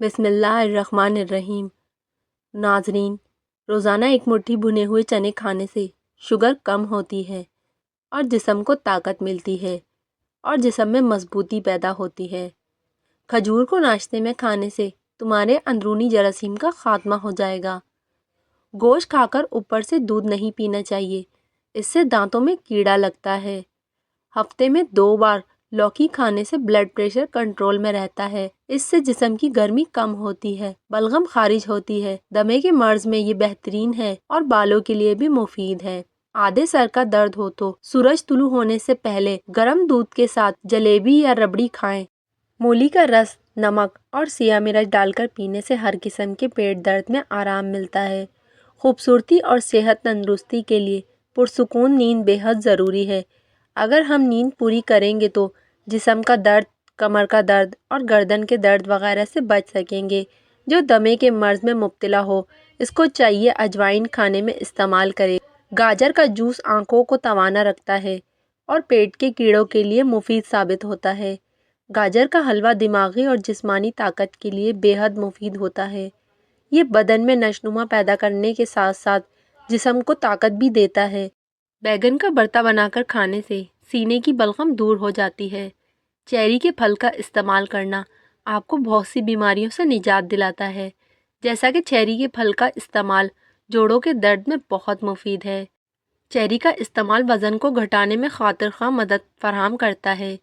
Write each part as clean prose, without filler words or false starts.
بسم اللہ الرحمن الرحیم۔ ناظرین، روزانہ ایک مٹھی بھنے ہوئے چنے کھانے سے شوگر کم ہوتی ہے اور جسم کو طاقت ملتی ہے اور جسم میں مضبوطی پیدا ہوتی ہے۔ کھجور کو ناشتے میں کھانے سے تمہارے اندرونی جراثیم کا خاتمہ ہو جائے گا۔ گوشت کھا کر اوپر سے دودھ نہیں پینا چاہیے، اس سے دانتوں میں کیڑا لگتا ہے۔ ہفتے میں 2 بار لوکی کھانے سے بلڈ پریشر کنٹرول میں رہتا ہے، اس سے جسم کی گرمی کم ہوتی ہے، بلغم خارج ہوتی ہے۔ دمے کے مرض میں یہ بہترین ہے اور بالوں کے لیے بھی مفید ہے۔ آدھے سر کا درد ہو تو سورج طلوع ہونے سے پہلے گرم دودھ کے ساتھ جلیبی یا ربڑی کھائیں۔ مولی کا رس نمک اور سیاہ مرچ ڈال کر پینے سے ہر قسم کے پیٹ درد میں آرام ملتا ہے۔ خوبصورتی اور صحت تندرستی کے لیے پرسکون نیند بے حد ضروری ہے۔ اگر ہم نیند پوری کریں گے تو جسم کا درد، کمر کا درد اور گردن کے درد وغیرہ سے بچ سکیں گے۔ جو دمے کے مرض میں مبتلا ہو، اس کو چاہیے اجوائن کھانے میں استعمال کرے۔ گاجر کا جوس آنکھوں کو توانا رکھتا ہے اور پیٹ کے کیڑوں کے لیے مفید ثابت ہوتا ہے۔ گاجر کا حلوہ دماغی اور جسمانی طاقت کے لیے بے حد مفید ہوتا ہے۔ یہ بدن میں نشوونما پیدا کرنے کے ساتھ ساتھ جسم کو طاقت بھی دیتا ہے۔ بیگن کا بھرتا بنا کر کھانے سے سینے کی بلغم دور ہو جاتی ہے۔ چیری کے پھل کا استعمال کرنا آپ کو بہت سی بیماریوں سے نجات دلاتا ہے، جیسا کہ چیری کے پھل کا استعمال جوڑوں کے درد میں بہت مفید ہے۔ چیری کا استعمال وزن کو گھٹانے میں خاطر خواہ مدد فراہم کرتا ہے۔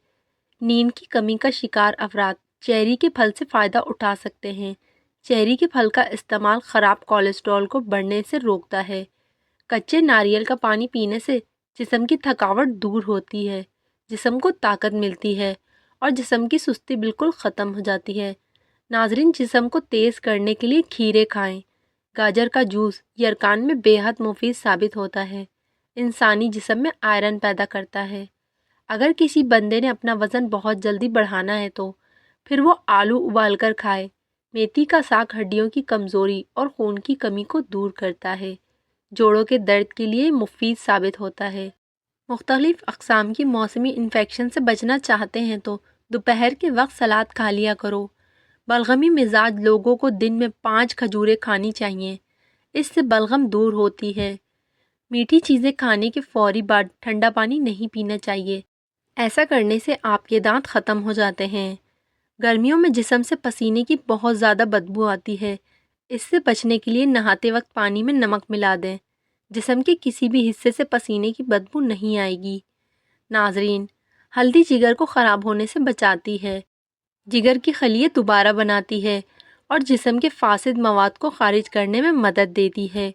نیند کی کمی کا شکار افراد چیری کے پھل سے فائدہ اٹھا سکتے ہیں۔ چیری کے پھل کا استعمال خراب کولیسٹرول کو بڑھنے سے روکتا ہے۔ کچے ناریل کا پانی پینے سے جسم کی تھکاوٹ دور ہوتی ہے، جسم کو طاقت ملتی ہے اور جسم کی سستی بالکل ختم ہو جاتی ہے۔ ناظرین، جسم کو تیز کرنے کے لیے کھیرے کھائیں۔ گاجر کا جوس یرقان میں بے حد مفید ثابت ہوتا ہے۔ انسانی جسم میں آئرن پیدا کرتا ہے۔ اگر کسی بندے نے اپنا وزن بہت جلدی بڑھانا ہے تو پھر وہ آلو ابال کر کھائے۔ میتھی کا ساگ ہڈیوں کی کمزوری اور خون کی کمی کو دور کرتا ہے۔ جوڑوں کے درد کے لیے مفید ثابت ہوتا ہے۔ مختلف اقسام کی موسمی انفیکشن سے بچنا چاہتے ہیں تو دوپہر کے وقت سلاد کھا لیا کرو۔ بلغمی مزاج لوگوں کو دن میں 5 کھجوریں کھانی چاہیے، اس سے بلغم دور ہوتی ہے۔ میٹھی چیزیں کھانے کے فوری بعد ٹھنڈا پانی نہیں پینا چاہیے، ایسا کرنے سے آپ کے دانت ختم ہو جاتے ہیں۔ گرمیوں میں جسم سے پسینے کی بہت زیادہ بدبو آتی ہے، اس سے بچنے کے لیے نہاتے وقت پانی میں نمک ملا دیں، جسم کے کسی بھی حصے سے پسینے کی بدبو نہیں آئے گی۔ ناظرین، ہلدی جگر کو خراب ہونے سے بچاتی ہے، جگر کی خلیے دوبارہ بناتی ہے اور جسم کے فاسد مواد کو خارج کرنے میں مدد دیتی ہے۔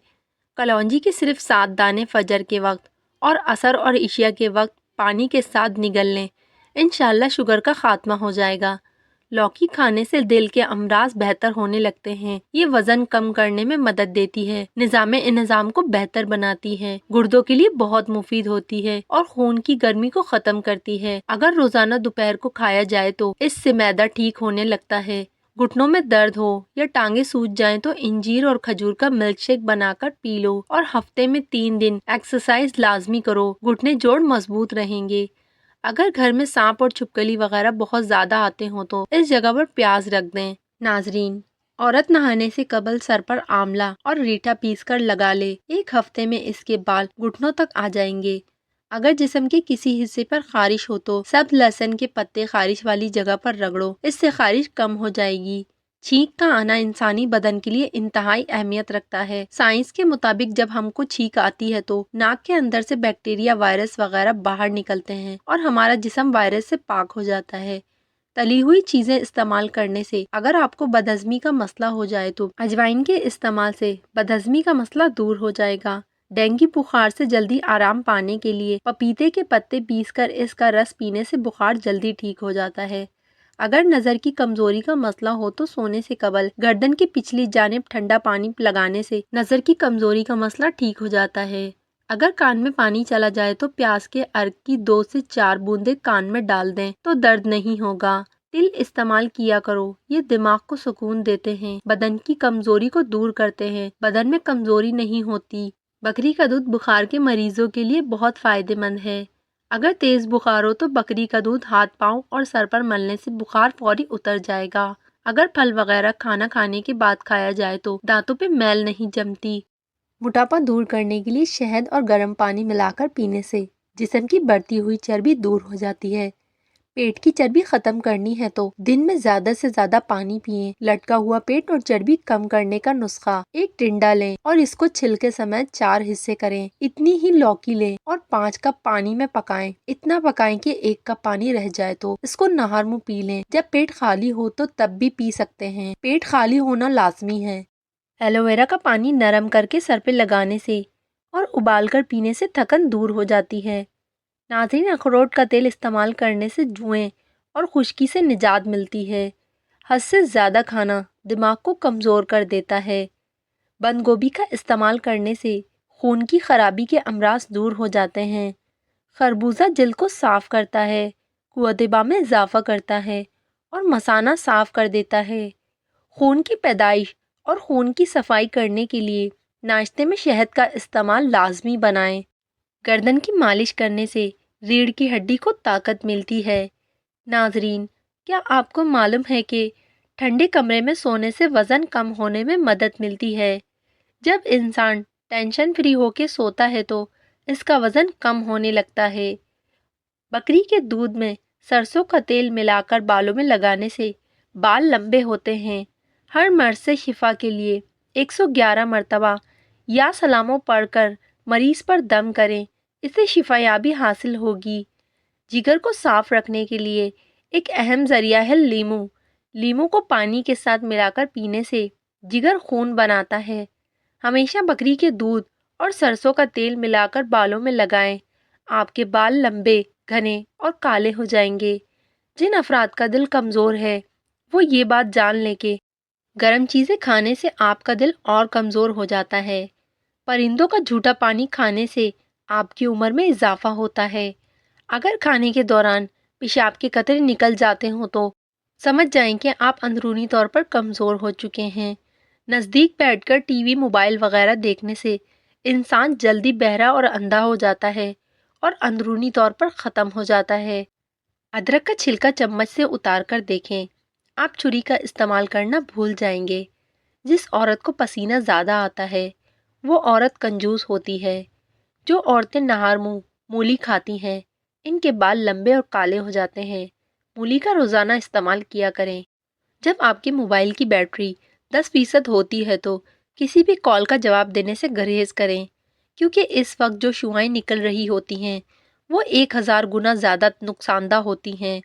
کلونجی کے صرف 7 دانے فجر کے وقت اور عصر اور عشاء کے وقت پانی کے ساتھ نگل لیں، انشاءاللہ شوگر کا خاتمہ ہو جائے گا۔ لوکی کھانے سے دل کے امراض بہتر ہونے لگتے ہیں۔ یہ وزن کم کرنے میں مدد دیتی ہے، نظام انہضام کو بہتر بناتی ہے، گردوں کے لیے بہت مفید ہوتی ہے اور خون کی گرمی کو ختم کرتی ہے۔ اگر روزانہ دوپہر کو کھایا جائے تو اس سے معدہ ٹھیک ہونے لگتا ہے۔ گھٹنوں میں درد ہو یا ٹانگیں سوج جائیں تو انجیر اور کھجور کا ملک شیک بنا کر پی لو اور ہفتے میں 3 دن ایکسرسائز لازمی کرو، گھٹنے جوڑ مضبوط رہیں گے۔ اگر گھر میں سانپ اور چھپکلی وغیرہ بہت زیادہ آتے ہوں تو اس جگہ پر پیاز رکھ دیں۔ ناظرین، عورت نہانے سے قبل سر پر آملہ اور ریٹھا پیس کر لگا لے، 1 ہفتے میں اس کے بال گھٹنوں تک آ جائیں گے۔ اگر جسم کے کسی حصے پر خارش ہو تو سبز لہسن کے پتے خارش والی جگہ پر رگڑو، اس سے خارش کم ہو جائے گی۔ چھینک کا آنا انسانی بدن کے لیے انتہائی اہمیت رکھتا ہے۔ سائنس کے مطابق جب ہم کو چھینک آتی ہے تو ناک کے اندر سے بیکٹیریا، وائرس وغیرہ باہر نکلتے ہیں اور ہمارا جسم وائرس سے پاک ہو جاتا ہے۔ تلی ہوئی چیزیں استعمال کرنے سے اگر آپ کو بدہضمی کا مسئلہ ہو جائے تو اجوائن کے استعمال سے بدہضمی کا مسئلہ دور ہو جائے گا۔ ڈینگی بخار سے جلدی آرام پانے کے لیے پپیتے کے پتے پیس کر اس کا رس پینے سے بخار جلدی ٹھیک ہو جاتا ہے۔ اگر نظر کی کمزوری کا مسئلہ ہو تو سونے سے قبل گردن کی پچھلی جانب ٹھنڈا پانی لگانے سے نظر کی کمزوری کا مسئلہ ٹھیک ہو جاتا ہے۔ اگر کان میں پانی چلا جائے تو پیاز کے عرق کی 2 سے 4 بوندیں کان میں ڈال دیں تو درد نہیں ہوگا۔ تل استعمال کیا کرو، یہ دماغ کو سکون دیتے ہیں، بدن کی کمزوری کو دور کرتے ہیں، بدن میں کمزوری نہیں ہوتی۔ بکری کا دودھ بخار کے مریضوں کے لیے بہت فائدہ مند ہے۔ اگر تیز بخار ہو تو بکری کا دودھ ہاتھ، پاؤں اور سر پر ملنے سے بخار فوری اتر جائے گا۔ اگر پھل وغیرہ کھانا کھانے کے بعد کھایا جائے تو دانتوں پہ میل نہیں جمتی۔ موٹاپا دور کرنے کے لیے شہد اور گرم پانی ملا کر پینے سے جسم کی بڑھتی ہوئی چربی دور ہو جاتی ہے۔ پیٹ کی چربی ختم کرنی ہے تو دن میں زیادہ سے زیادہ پانی پئیں۔ لٹکا ہوا پیٹ اور چربی کم کرنے کا نسخہ: ایک ٹنڈا لیں اور اس کو چھلکے سمیت 4 حصے کریں۔ اتنی ہی لوکی لیں اور 5 کپ پانی میں پکائیں۔ اتنا پکائیں کہ 1 کپ پانی رہ جائے تو اس کو نہار منہ پی لیں۔ جب پیٹ خالی ہو تو تب بھی پی سکتے ہیں۔ پیٹ خالی ہونا لازمی ہے۔ ایلو ویرا کا پانی نرم کر کے سر پہ لگانے سے اور ابال کر پینے سے تھکن دور ہو جاتی ہے۔ ناظرین، اخروٹ کا تیل استعمال کرنے سے جوئیں اور خشکی سے نجات ملتی ہے۔ حد سے زیادہ کھانا دماغ کو کمزور کر دیتا ہے۔ بند گوبھی کا استعمال کرنے سے خون کی خرابی کے امراض دور ہو جاتے ہیں۔ خربوزہ جلد کو صاف کرتا ہے، قوت دفاع میں اضافہ کرتا ہے اور مثانہ صاف کر دیتا ہے۔ خون کی پیدائش اور خون کی صفائی کرنے کے لیے ناشتے میں شہد کا استعمال لازمی بنائیں۔ گردن کی مالش کرنے سے ریڑھ کی ہڈی کو طاقت ملتی ہے۔ ناظرین، کیا آپ کو معلوم ہے کہ ٹھنڈے کمرے میں سونے سے وزن کم ہونے میں مدد ملتی ہے؟ جب انسان ٹینشن فری ہو کے سوتا ہے تو اس کا وزن کم ہونے لگتا ہے۔ بکری کے دودھ میں سرسوں کا تیل ملا کر بالوں میں لگانے سے بال لمبے ہوتے ہیں۔ ہر مرض سے شفا کے لیے 111 مرتبہ یا سلاموں پڑھ کر مریض پر دم کریں، اسے شفا یابی حاصل ہوگی۔ جگر کو صاف رکھنے کے لیے ایک اہم ذریعہ ہے لیموں۔ لیموں کو پانی کے ساتھ ملا کر پینے سے جگر خون بناتا ہے۔ ہمیشہ بکری کے دودھ اور سرسوں کا تیل ملا کر بالوں میں لگائیں، آپ کے بال لمبے، گھنے اور کالے ہو جائیں گے۔ جن افراد کا دل کمزور ہے وہ یہ بات جان لیں کہ گرم چیزیں کھانے سے آپ کا دل اور کمزور ہو جاتا ہے۔ پرندوں کا جھوٹا پانی کھانے سے آپ کی عمر میں اضافہ ہوتا ہے۔ اگر کھانے کے دوران پیشاب کے قطرے نکل جاتے ہوں تو سمجھ جائیں کہ آپ اندرونی طور پر کمزور ہو چکے ہیں۔ نزدیک بیٹھ کر ٹی وی، موبائل وغیرہ دیکھنے سے انسان جلدی بہرا اور اندھا ہو جاتا ہے اور اندرونی طور پر ختم ہو جاتا ہے۔ ادرک کا چھلکا چمچ سے اتار کر دیکھیں، آپ چھری کا استعمال کرنا بھول جائیں گے۔ جس عورت کو پسینہ زیادہ آتا ہے وہ عورت کنجوس ہوتی ہے۔ جو عورتیں نہار منہ مولی کھاتی ہیں ان کے بال لمبے اور کالے ہو جاتے ہیں۔ مولی کا روزانہ استعمال کیا کریں۔ جب آپ کے موبائل کی بیٹری 10% ہوتی ہے تو کسی بھی کال کا جواب دینے سے گریز کریں، کیونکہ اس وقت جو شعاعیں نکل رہی ہوتی ہیں وہ 1000 گنا زیادہ نقصان دہ ہوتی ہیں۔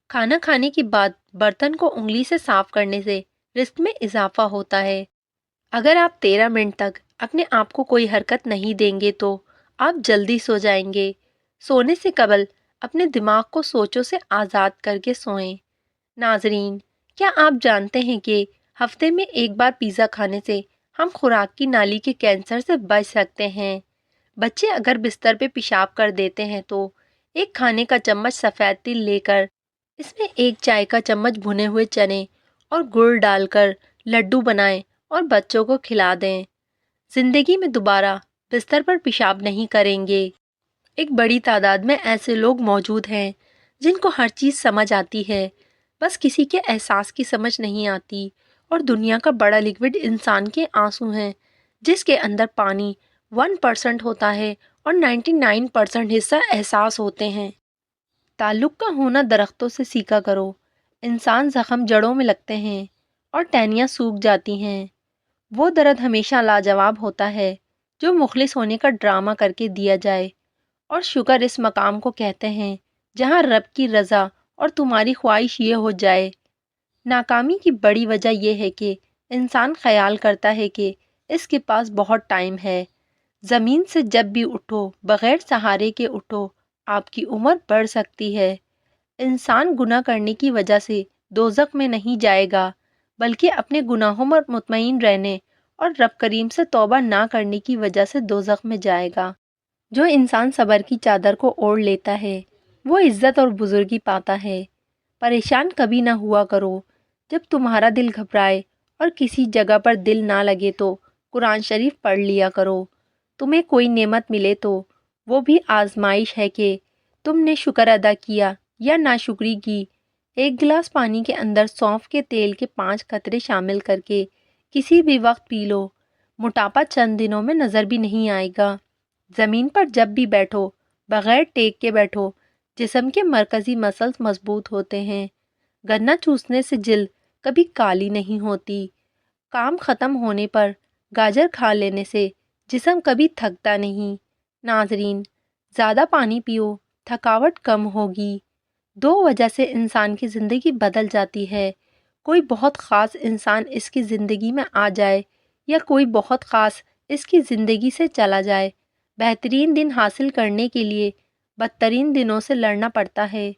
کھانا کھانے کے بعد برتن کو انگلی سے صاف کرنے سے رزق میں اضافہ ہوتا ہے۔ اگر آپ 13 منٹ تک اپنے آپ کو کوئی حرکت نہیں دیں گے تو آپ جلدی سو جائیں گے۔ سونے سے قبل اپنے دماغ کو سوچوں سے آزاد کر کے سوئیں۔ ناظرین، کیا آپ جانتے ہیں کہ ہفتے میں ایک بار پیزا کھانے سے ہم خوراک کی نالی کے کینسر سے بچ سکتے ہیں؟ بچے اگر بستر پہ پیشاب کر دیتے ہیں تو ایک کھانے کا چمچ سفید تل لے کر اس میں 1 چائے کا چمچ بھنے ہوئے چنے اور گڑ ڈال کر لڈو بنائیں اور بچوں کو کھلا دیں۔ زندگی میں دوبارہ بستر پر پیشاب نہیں کریں گے۔ ایک بڑی تعداد میں ایسے لوگ موجود ہیں جن کو ہر چیز سمجھ آتی ہے، بس کسی کے احساس کی سمجھ نہیں آتی، اور دنیا کا بڑا لیکوڈ انسان کے آنسو ہیں، جس کے اندر پانی 1% ہوتا ہے اور 99% حصہ احساس ہوتے ہیں۔ تعلق کا ہونا درختوں سے سیکھا کرو۔ انسان زخم جڑوں میں لگتے ہیں اور ٹہنیاں سوکھ جاتی ہیں۔ وہ درد ہمیشہ لاجواب ہوتا ہے جو مخلص ہونے کا ڈرامہ کر کے دیا جائے، اور شکر اس مقام کو کہتے ہیں جہاں رب کی رضا اور تمہاری خواہش یہ ہو جائے۔ ناکامی کی بڑی وجہ یہ ہے کہ انسان خیال کرتا ہے کہ اس کے پاس بہت ٹائم ہے۔ زمین سے جب بھی اٹھو بغیر سہارے کے اٹھو، آپ کی عمر بڑھ سکتی ہے۔ انسان گناہ کرنے کی وجہ سے دوزخ میں نہیں جائے گا، بلکہ اپنے گناہوں پر مطمئن رہنے اور رب کریم سے توبہ نہ کرنے کی وجہ سے دوزخ میں جائے گا۔ جو انسان صبر کی چادر کو اوڑھ لیتا ہے وہ عزت اور بزرگی پاتا ہے۔ پریشان کبھی نہ ہوا کرو۔ جب تمہارا دل گھبرائے اور کسی جگہ پر دل نہ لگے تو قرآن شریف پڑھ لیا کرو۔ تمہیں کوئی نعمت ملے تو وہ بھی آزمائش ہے کہ تم نے شکر ادا کیا یا ناشکری کی۔ ایک گلاس پانی کے اندر سونف کے تیل کے 5 قطرے شامل کر کے کسی بھی وقت پی لو۔ موٹاپا چند دنوں میں نظر بھی نہیں آئے گا۔ زمین پر جب بھی بیٹھو بغیر ٹیک کے بیٹھو، جسم کے مرکزی مسلز مضبوط ہوتے ہیں۔ گنا چوسنے سے جلد کبھی کالی نہیں ہوتی۔ کام ختم ہونے پر گاجر کھا لینے سے جسم کبھی تھکتا نہیں۔ ناظرین، زیادہ پانی پیو، تھکاوٹ کم ہوگی۔ 2 وجہ سے انسان کی زندگی بدل جاتی ہے۔ کوئی بہت خاص انسان اس کی زندگی میں آ جائے یا کوئی بہت خاص اس کی زندگی سے چلا جائے۔ بہترین دن حاصل کرنے کے لیے بدترین دنوں سے لڑنا پڑتا ہے۔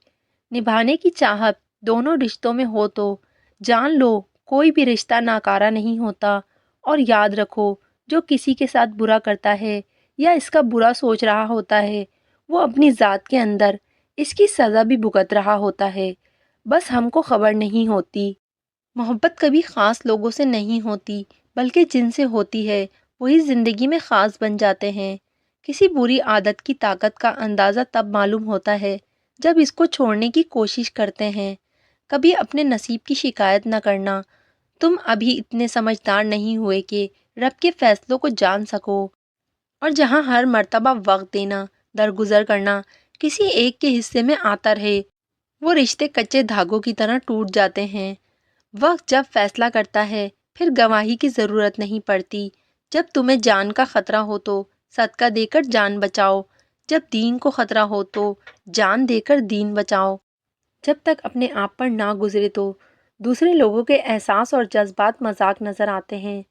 نبھانے کی چاہت دونوں رشتوں میں ہو تو جان لو کوئی بھی رشتہ ناکارہ نہیں ہوتا، اور یاد رکھو جو کسی کے ساتھ برا کرتا ہے یا اس کا برا سوچ رہا ہوتا ہے وہ اپنی ذات کے اندر اس کی سزا بھی بھگت رہا ہوتا ہے، بس ہم کو خبر نہیں ہوتی۔ محبت کبھی خاص لوگوں سے نہیں ہوتی، بلکہ جن سے ہوتی ہے وہی زندگی میں خاص بن جاتے ہیں۔ کسی بری عادت کی طاقت کا اندازہ تب معلوم ہوتا ہے جب اس کو چھوڑنے کی کوشش کرتے ہیں۔ کبھی اپنے نصیب کی شکایت نہ کرنا، تم ابھی اتنے سمجھدار نہیں ہوئے کہ رب کے فیصلوں کو جان سکو، اور جہاں ہر مرتبہ وقت دینا، درگزر کرنا کسی ایک کے حصے میں آتا رہے، وہ رشتے کچے دھاگوں کی طرح ٹوٹ جاتے ہیں۔ وقت جب فیصلہ کرتا ہے پھر گواہی کی ضرورت نہیں پڑتی۔ جب تمہیں جان کا خطرہ ہو تو صدقہ دے کر جان بچاؤ، جب دین کو خطرہ ہو تو جان دے کر دین بچاؤ۔ جب تک اپنے آپ پر نہ گزرے تو دوسرے لوگوں کے احساس اور جذبات مذاق نظر آتے ہیں،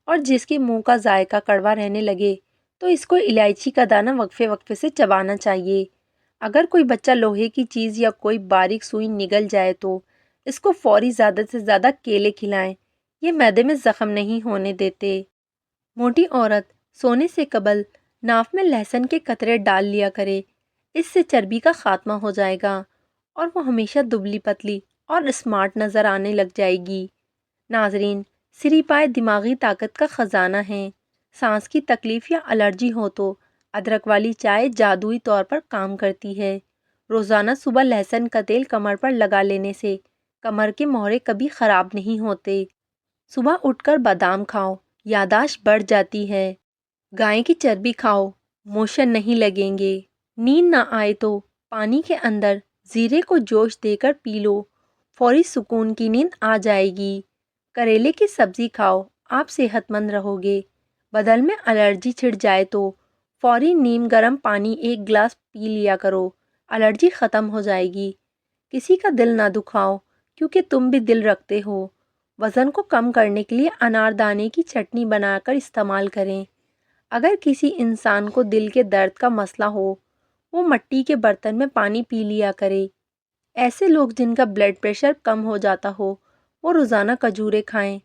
اور جس کے منہ کا ذائقہ کڑوا رہنے لگے تو اس کو الائچی کا دانہ وقفے وقفے سے چبانا چاہیے۔ اگر کوئی بچہ لوہے کی چیز یا کوئی باریک سوئی نگل جائے تو اس کو فوری زیادہ سے زیادہ کیلے کھلائیں، یہ معدے میں زخم نہیں ہونے دیتے۔ موٹی عورت سونے سے قبل ناف میں لہسن کے قطرے ڈال لیا کرے، اس سے چربی کا خاتمہ ہو جائے گا اور وہ ہمیشہ دبلی پتلی اور اسمارٹ نظر آنے لگ جائے گی۔ ناظرین، سری پائے دماغی طاقت کا خزانہ ہے۔ سانس کی تکلیف یا الرجی ہو تو ادرک والی چائے جادوئی طور پر کام کرتی ہے۔ روزانہ صبح لہسن کا تیل کمر پر لگا لینے سے کمر کے موہرے کبھی خراب نہیں ہوتے۔ صبح اٹھ کر بادام کھاؤ، یادداشت بڑھ جاتی ہے۔ گائے کی چربی کھاؤ، موشن نہیں لگیں گے۔ نیند نہ آئے تو پانی کے اندر زیرے کو جوش دے کر پی لو، فوری سکون کی نیند آ جائے گی۔ کریلے کی سبزی کھاؤ، آپ صحت مند رہو گے۔ بدن میں الرجی چھڑ جائے تو فوری نیم گرم پانی 1 گلاس پی لیا کرو، الرجی ختم ہو جائے گی۔ کسی کا دل نہ دکھاؤ کیونکہ تم بھی دل رکھتے ہو۔ وزن کو کم کرنے کے لیے انار دانے کی چٹنی بنا کر استعمال کریں۔ اگر کسی انسان کو دل کے درد کا مسئلہ ہو وہ مٹی کے برتن میں پانی پی لیا کرے۔ ایسے لوگ جن کا بلڈ پریشر کم ہو جاتا ہو وہ روزانہ کھجوریں کھائیں۔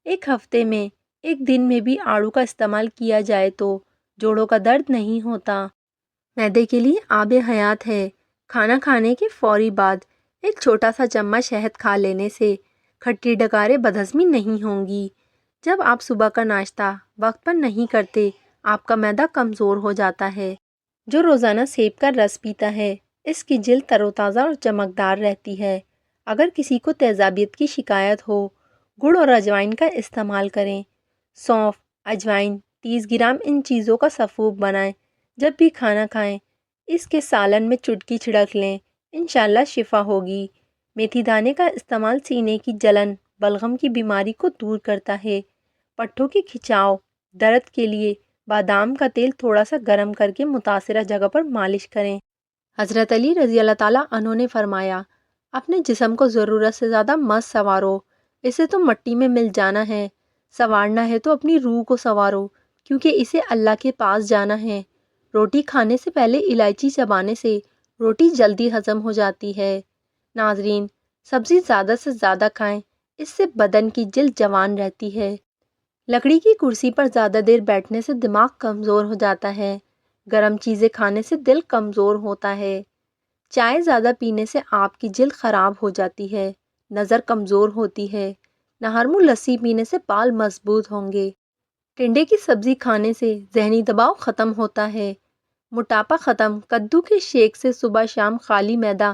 ایک ہفتے میں 1 دن میں بھی آڑو کا استعمال کیا جائے تو جوڑوں کا درد نہیں ہوتا۔ معدے کے لیے آب حیات ہے۔ کھانا کھانے کے فوری بعد ایک چھوٹا سا چمچ شہد کھا لینے سے کھٹی ڈکاریں بدہضمی نہیں ہوں گی۔ جب آپ صبح کا ناشتہ وقت پر نہیں کرتے آپ کا معدہ کمزور ہو جاتا ہے۔ جو روزانہ سیب کا رس پیتا ہے اس کی جلد تر و تازہ اور چمکدار رہتی ہے۔ اگر کسی کو تیزابیت کی شکایت ہو گڑ اور اجوائن کا استعمال کریں۔ سونف، اجوائن، 30 گرام ان چیزوں کا سفوف بنائیں۔ جب بھی کھانا کھائیں اس کے سالن میں چٹکی چھڑک لیں، انشاءاللہ شفا ہوگی۔ میتھی دانے کا استعمال سینے کی جلن، بلغم کی بیماری کو دور کرتا ہے۔ پٹھوں کی کھچاؤ، درد کے لیے بادام کا تیل تھوڑا سا گرم کر کے متاثرہ جگہ پر مالش کریں۔ حضرت علی رضی اللہ تعالیٰ عنہ نے فرمایا، اپنے جسم کو ضرورت سے زیادہ مت سنوارو، اسے تو مٹی میں مل جانا ہے۔ سنوارنا ہے تو اپنی روح کو سنوارو کیونکہ اسے اللہ کے پاس جانا ہے۔ روٹی کھانے سے پہلے الائچی چبانے سے روٹی جلدی ہضم ہو جاتی ہے۔ ناظرین، سبزی زیادہ سے زیادہ کھائیں، اس سے بدن کی جلد جوان رہتی ہے۔ لکڑی کی کرسی پر زیادہ دیر بیٹھنے سے دماغ کمزور ہو جاتا ہے۔ گرم چیزیں کھانے سے دل کمزور ہوتا ہے۔ چائے زیادہ پینے سے آپ کی جلد خراب ہو جاتی ہے، نظر کمزور ہوتی ہے۔ نہرمو لسی پینے سے بال مضبوط ہوں گے۔ ٹنڈے کی سبزی کھانے سے ذہنی دباؤ ختم ہوتا ہے۔ موٹاپا ختم، کدو کے شیک سے صبح شام خالی معدہ